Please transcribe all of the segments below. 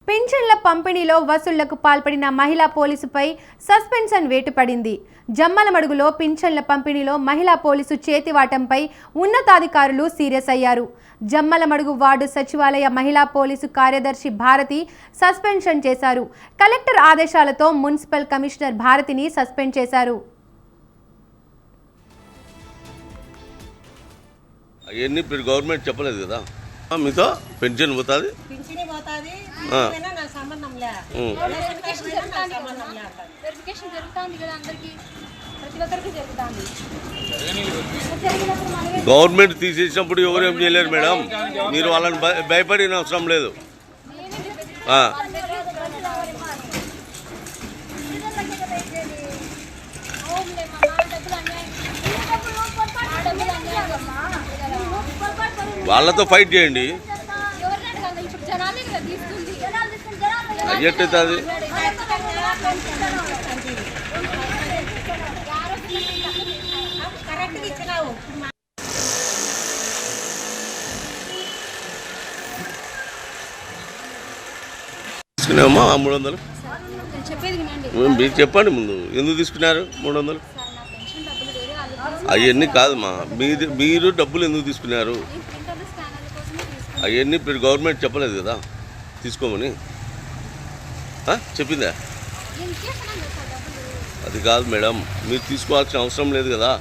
పింఛన్ల పంపిణీలో వసూళ్లకు పాల్పడిన మహిళా పోలీసుపై సస్పెన్షన్ వేటు పడింది. జమ్మలమడుగులో పింఛన్ల పంపిణీలో మహిళా పోలీసు చేతివాటంపై ఉన్నతాధికారులు సీరియస్ అయ్యారు. జమ్మలమడుగు వార్డు సచివాలయ మహిళా పోలీసు కార్యదర్శి భారతి సస్పెన్షన్ చేశారు. కలెక్టర్ ఆదేశాలతో మున్సిపల్ కమిషనర్ భారతిని సస్పెండ్ చేశారు. అవన్నీ ఇప్పుడు గవర్నమెంట్ చెప్పలేదు కదా, మీతో పెన్షన్ పోతుంది, గవర్నమెంట్ తీసేసినప్పుడు ఎవరు ఏం చేయలేరు మేడం. మీరు వాళ్ళని భయపడిన అవసరం లేదు. వాళ్ళతో ఫైట్ చేయండి. ఎట్టవుతుంది? తీసుకున్నామా 300? మీరు చెప్పండి ముందు, ఎందుకు తీసుకున్నారు 300? అవన్నీ కాదమ్మా, మీరు డబ్బులు ఎందుకు తీసుకున్నారు? అవన్నీ ఇప్పుడు గవర్నమెంట్ చెప్పలేదు కదా తీసుకోమని, చెప్పిందా? అది కాదు మేడం, మీరు తీసుకోవాల్సిన అవసరం లేదు కదా.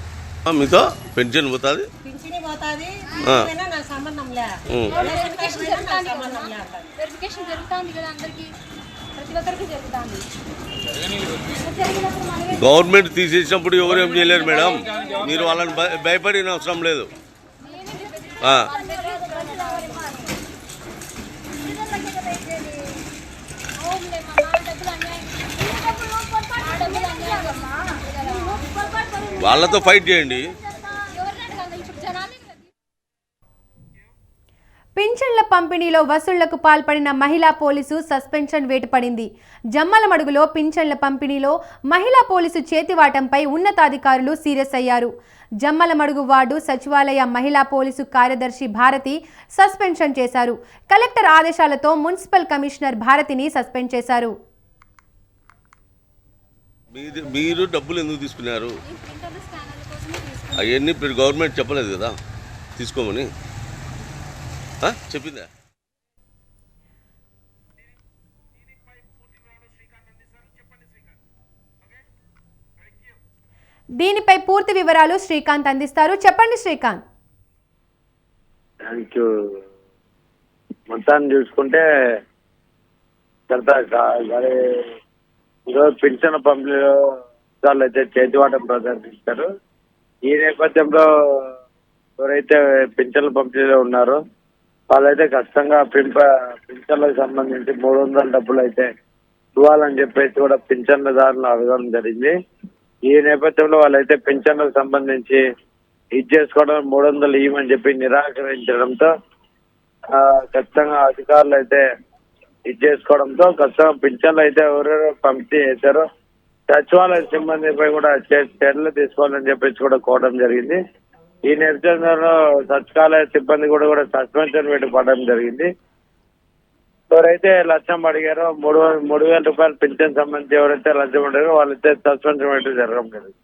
మీతో పెన్షన్ పోతుంది, గవర్నమెంట్ తీసేసినప్పుడు ఎవరు ఏం చేయలేరు మేడం. మీరు వాళ్ళని భయపడిన అవసరం లేదు. వాళ్ళతో ఫైట్ చేయండి. పింఛన్ల పంపిణీలో వసూళ్లకు పాల్పడిన మహిళా పోలీసు సస్పెన్షన్ వేటు పడింది. జమ్మలమడుగులో పింఛన్ల పంపిణీలో మహిళా పోలీసు చేతివాటంపై ఉన్నతాధికారులు సీరియస్ అయ్యారు. జమ్మలమడుగు వార్డు సచివాలయ మహిళా పోలీసు కార్యదర్శి భారతి సస్పెన్షన్ చేశారు. కలెక్టర్ ఆదేశాలతో మున్సిపల్ కమిషనర్ భారతిని సస్పెండ్ చేశారు. మీరు డబ్బులు ఎందుకు తీసుకున్నారు? అవన్నీ ఇప్పుడు గవర్నమెంట్ చెప్పలేదు కదా తీసుకోమని, చెప్పిందా? దీనిపై పూర్తి వివరాలు శ్రీకాంత్ అందిస్తారు. చెప్పండి శ్రీకాంత్. Thank you. మొత్తాన్ని చూసుకుంటే ఈరోజు పింఛన్ పంపిణీలో వాళ్ళు అయితే చేతివాటం ప్రదర్శిస్తారు. ఈ నేపథ్యంలో ఎవరైతే పింఛన్ల పంపిణీలో ఉన్నారో వాళ్ళైతే ఖచ్చితంగా పింఛన్లకు సంబంధించి 300 డబ్బులు అయితే ఇవ్వాలని చెప్పేసి కూడా పింఛన్లదారులు అడగడం జరిగింది. ఈ నేపథ్యంలో వాళ్ళైతే పింఛన్లకు సంబంధించి ఇది చేసుకోవడం 300 ఇవ్వమని చెప్పి నిరాకరించడంతో ఖచ్చితంగా అధికారులు అయితే ఇది చేసుకోవడంతో ఖచ్చితంగా పింఛన్లు అయితే ఎవరెవరు పంపిణీ చేశారో సచివాలయ సిబ్బందిపై కూడా చర్యలు తీసుకోవాలని చెప్పేసి కూడా కోరడం జరిగింది. ఈ నేపథ్యంలో సచివాలయ సిబ్బంది కూడా సస్పెన్షన్ వేటు పడడం జరిగింది. ఎవరైతే లంచం అడిగారో 3,000 రూపాయలు పింఛన్ సంబంధించి ఎవరైతే లంచం అడిగారో వాళ్ళైతే సస్పెన్షన్ వేటు జరగడం జరిగింది.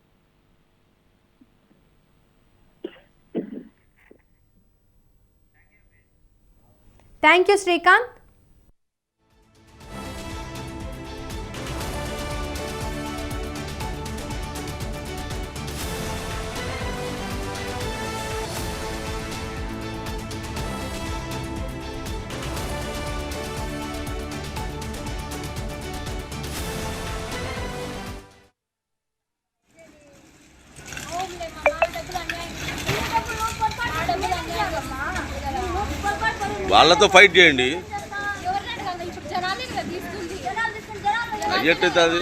Thank you Srikanth. వాళ్ళతో ఫైట్ చేయండి. ఎట్టవుతుంది?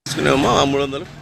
తీసుకున్నామా 300?